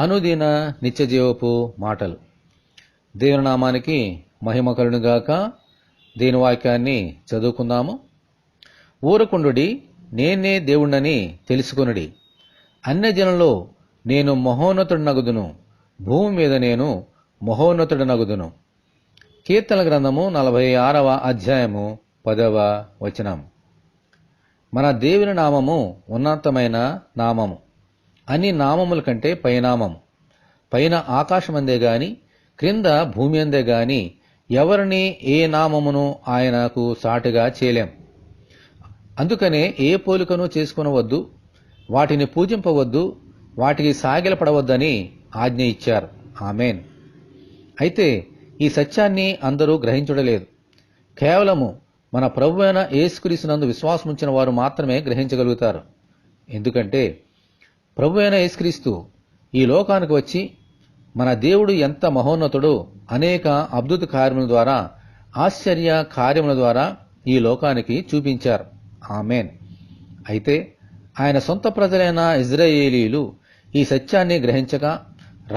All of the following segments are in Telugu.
అనుదిన నిత్యజీవపు మాటలు. దేవుని నామానికి మహిమ కలుగునుగాక. దేని వాక్యాన్ని చదువుకుందాము. ఊరకుండుడి, నేనే దేవుణ్ణని తెలుసుకొనుడి. అన్యజనులలో నేను మహోన్నతుడనగుదును, భూమి మీద నేను మహోన్నతుడనగుదును. కీర్తనల గ్రంథము 46వ అధ్యాయము 10వ వచనం. మన దేవుని నామము ఉన్నతమైన నామము, అన్ని నామముల కంటే పైనామము. పైన ఆకాశమందే గాని క్రింద భూమి అందే గాని ఎవరిని ఏ నామమును ఆయనకు సాటిగా చేయలేం. అందుకనే ఏ పోలికను చేసుకునవద్దు, వాటిని పూజింపవద్దు, వాటికి సాగిలపడవద్దని ఆజ్ఞ ఇచ్చారు. ఆమేన్. అయితే ఈ సత్యాన్ని అందరూ గ్రహించడలేదు. కేవలము మన ప్రభువైన యేసుక్రీస్తునందు విశ్వాసముంచిన వారు మాత్రమే గ్రహించగలుగుతారు. ఎందుకంటే ప్రభువైన యేసుక్రీస్తు ఈ లోకానికి వచ్చి మన దేవుడు ఎంత మహోన్నతుడో అనేక అద్భుత కార్యముల ద్వారా, ఆశ్చర్య కార్యముల ద్వారా ఈ లోకానికి చూపించారు. ఆమేన్. అయితే ఆయన సొంత ప్రజలైన ఇజ్రాయేలీలు ఈ సత్యాన్ని గ్రహించక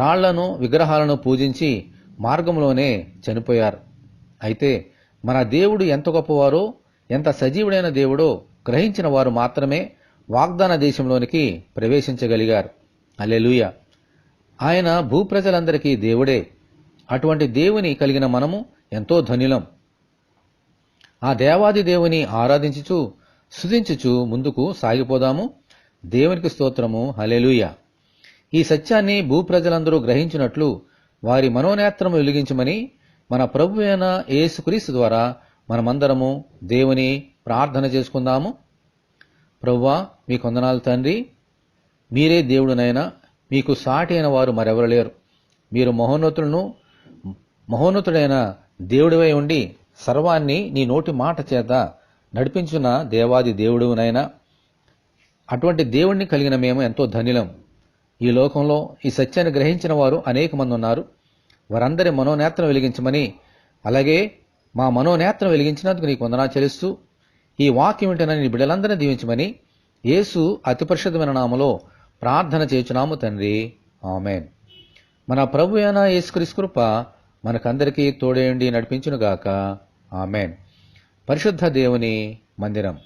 రాళ్లను, విగ్రహాలను పూజించి మార్గంలోనే చనిపోయారు. అయితే మన దేవుడు ఎంత గొప్పవారో, ఎంత సజీవుడైన దేవుడో గ్రహించిన వారు మాత్రమే వాగ్దాన దేశంలోనికి ప్రవేశించగలిగారు. హల్లెలూయా. ఆయన భూప్రజలందరికీ దేవుడే. అటువంటి దేవుని కలిగిన మనము ఎంతో ధన్యులం. ఆ దేవాది దేవుని ఆరాధించుచు స్తుతించుచు ముందుకు సాగిపోదాము. దేవునికి స్తోత్రము. హల్లెలూయా. ఈ సత్యాన్ని భూప్రజలందరూ గ్రహించినట్లు వారి మనోనేత్రము వెలిగించమని మన ప్రభువైన యేసుక్రీస్తు ద్వారా మనమందరము దేవుని ప్రార్థన చేసుకుందాము. ప్రభువా, మీకు వందనాలు తండ్రి. మీరే దేవుడునైనా, మీకు సాటి అయిన వారు మరెవరు లేరు. మీరు మహోన్నతుడైన దేవుడివై ఉండి సర్వాన్ని నీ నోటి మాట చేత నడిపించిన దేవాది దేవుడునైనా. అటువంటి దేవుణ్ణి కలిగిన మేము ఎంతో ధన్యులం. ఈ లోకంలో ఈ సత్యాన్ని గ్రహించిన వారు అనేక మంది ఉన్నారు. వారందరి మనోనేత్రం వెలిగించమని, అలాగే మా మనోనేత్రం వెలిగించినందుకు నీకు వందనాలు చెల్లిస్తూ ఈ వాక్యం వింటున్న నీ బిడ్డలందరినీ దీవించమని యేసు అతి పరిశుద్ధమైన నామములో ప్రార్థన చేయుచున్నాము తండ్రి. ఆమేన్. మన ప్రభువైన యేసుక్రీస్తు కృప మనకందరికీ తోడేండి నడిపించునుగాక. ఆమేన్. పరిశుద్ధ దేవుని మందిరం.